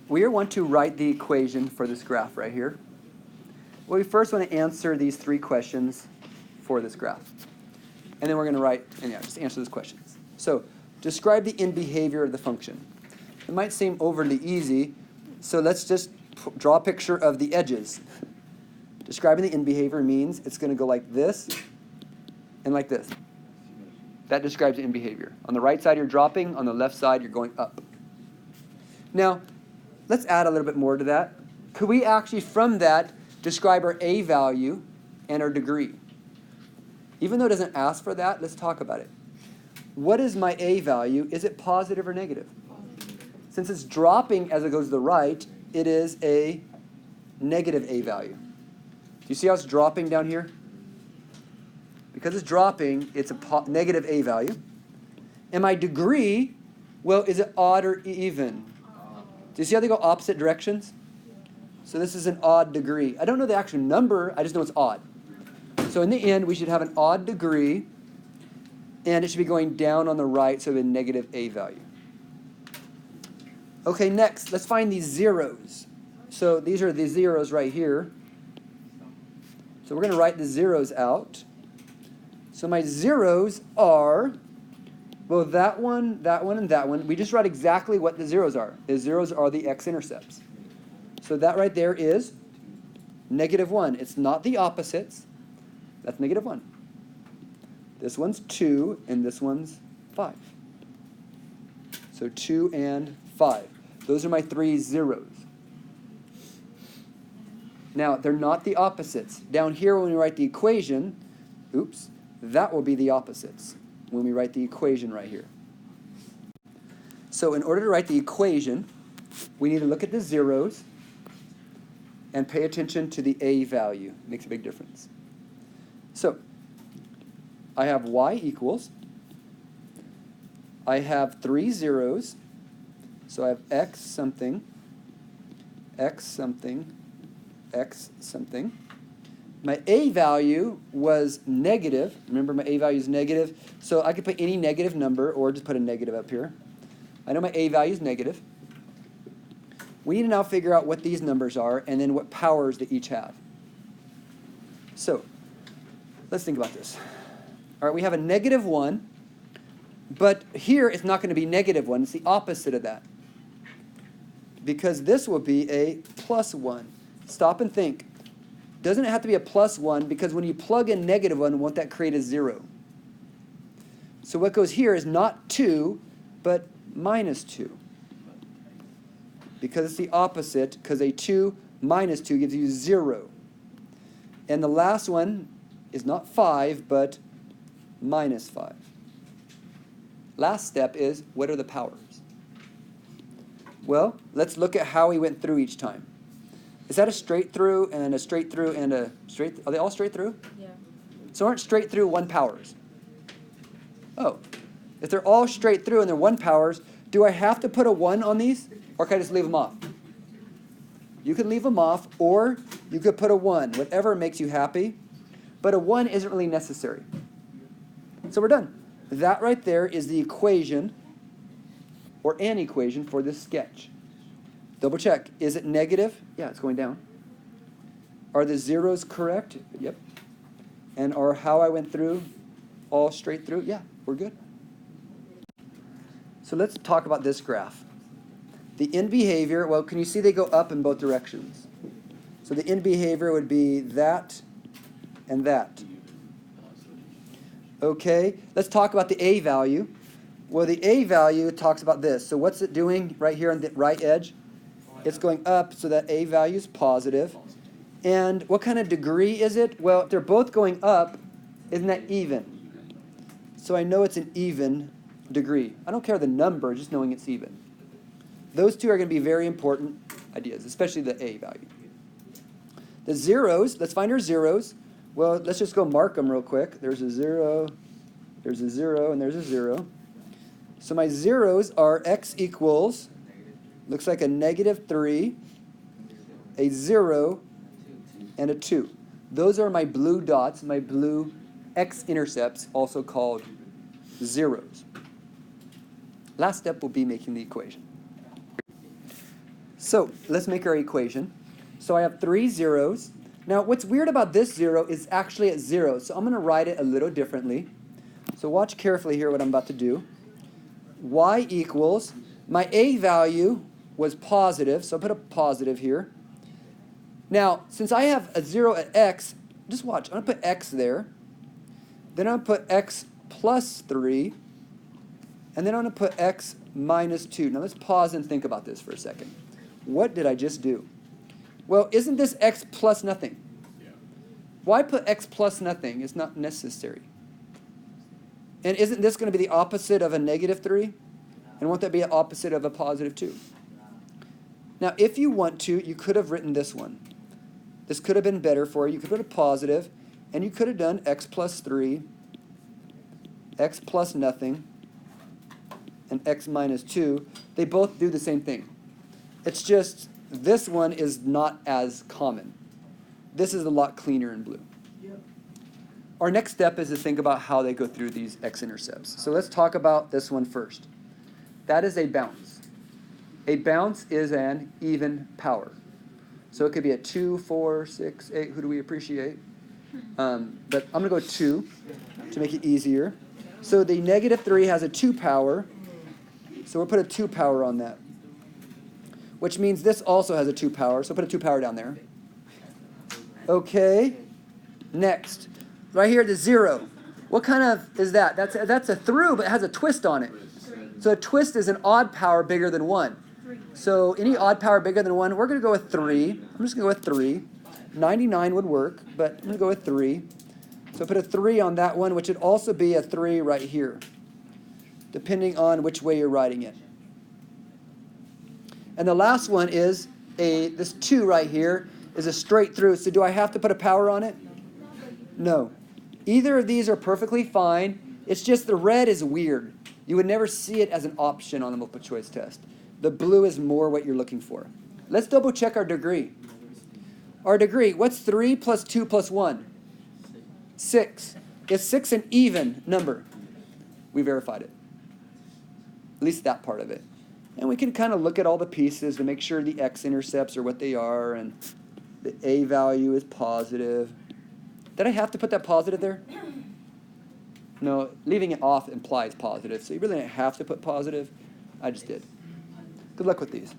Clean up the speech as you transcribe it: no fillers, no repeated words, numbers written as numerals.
we want to write the equation for this graph right here. Well, we first want to answer these 3 questions for this graph. And then we're going to write, and yeah, just answer those questions. So, describe the end behavior of the function. It might seem overly easy, so let's just draw a picture of the edges. Describing the end behavior means it's going to go like this and like this. That describes the end behavior. On the right side, you're dropping. On the left side, you're going up. Now, let's add a little bit more to that. Could we actually, from that, describe our a value and our degree? Even though it doesn't ask for that, let's talk about it. What is my a value? Is it positive or negative? Since it's dropping as it goes to the right, it is a negative a value. Do you see how it's dropping down here? Because it's dropping, it's a negative a value. And my degree, well, is it odd or even? Do you see how they go opposite directions? So this is an odd degree. I don't know the actual number, I just know it's odd. So in the end, we should have an odd degree, and it should be going down on the right, so a negative a value. Okay, next, let's find these zeros. So these are the zeros right here. So we're going to write the zeros out. So my zeros are, well, that one, and that one. We just write exactly what the zeros are. The zeros are the x-intercepts. So that right there is -1. It's not the opposites. That's -1. This one's 2, and this one's 5. So 2 and 5. Those are my 3 zeros. Now, they're not the opposites. Down here when we write the equation, oops, that will be the opposites when we write the equation right here. So in order to write the equation, we need to look at the zeros and pay attention to the a value. It makes a big difference. So I have y equals, I have 3 zeros, so I have x something, x something, x something. My a value was negative. Remember, my a value is negative. So I could put any negative number or just put a negative up here. I know my a value is negative. We need to now figure out what these numbers are and then what powers they each have. So let's think about this. All right, we have a -1, but here it's not going to be -1. It's the opposite of that. Because this will be a +1. Stop and think. Doesn't it have to be a +1? Because when you plug in -1, won't that create a 0? So what goes here is not 2, but -2. Because it's the opposite, because a 2 minus 2 gives you 0. And the last one is not 5, but -5. Last step is, what are the powers? Well, let's look at how we went through each time. Is that a straight through and a straight through and a straight? Are they all straight through? Yeah. So aren't straight through 1 powers? Oh, if they're all straight through and they're 1 powers, do I have to put a 1 on these? Or can I just leave them off? You can leave them off, or you could put a 1, whatever makes you happy. But a 1 isn't really necessary. So we're done. That right there is the equation, or an equation, for this sketch. Double check. Is it negative? Yeah, it's going down. Are the zeros correct? Yep. And are how I went through all straight through? Yeah, we're good. So let's talk about this graph. The end behavior, well, can you see they go up in both directions? So the end behavior would be that and that. Okay, let's talk about the a value. Well, the a value talks about this. So what's it doing right here on the right edge? It's going up, so that a value is positive. And what kind of degree is it? Well, if they're both going up, isn't that even? So I know it's an even degree. I don't care the number, just knowing it's even. Those two are going to be very important ideas, especially the a value. The zeros, let's find our zeros. Well, let's just go mark them real quick. There's a 0, there's a 0, and there's a 0. So my zeros are x equals, looks like a -3, a 0, and a 2. Those are my blue dots, my blue x-intercepts, also called zeros. Last step will be making the equation. So let's make our equation. So I have 3 zeros. Now what's weird about this 0 is actually at 0. So I'm going to write it a little differently. So watch carefully here what I'm about to do. Y equals, my A value was positive, so I'll put a positive here. Now, since I have a 0 at x, just watch. I'm going to put x there. Then I'm going to put x plus 3. And then I'm going to put x minus 2. Now let's pause and think about this for a second. What did I just do? Well, isn't this x plus nothing? Yeah. Why put x plus nothing? It's not necessary. And isn't this going to be the opposite of a negative 3? And won't that be the opposite of a positive 2? Now, if you want to, you could have written this one. This could have been better for you. You could put a positive, and you could have done x plus 3, x plus nothing, and x minus 2. They both do the same thing. It's just this one is not as common. This is a lot cleaner in blue. Yep. Our next step is to think about how they go through these x-intercepts. So let's talk about this one first. That is a bounce. A bounce is an even power. So it could be a 2, 4, 6, 8. Who do we appreciate? But I'm going to go 2 to make it easier. So the negative 3 has a 2 power. So we'll put a 2 power on that. Which means this also has a 2 power. So put a 2 power down there. Okay. Next. Right here, the 0. What kind of is that? That's a through, but it has a twist on it. So a twist is an odd power bigger than 1. So any odd power bigger than 1, we're going to go with 3. I'm just going to go with 3. 99 would work, but I'm going to go with 3. So put a 3 on that one, which would also be a 3 right here, depending on which way you're writing it. And the last one is this 2 right here is a straight through. So do I have to put a power on it? No. Either of these are perfectly fine. It's just the red is weird. You would never see it as an option on the multiple choice test. The blue is more what you're looking for. Let's double check our degree. Our degree, what's 3 plus 2 plus 1? 6. Is 6 an even number? We verified it. At least that part of it. And we can kind of look at all the pieces to make sure the x-intercepts are what they are and the a value is positive. Did I have to put that positive there? No, leaving it off implies positive, so you really don't have to put positive. I just did. Good luck with these.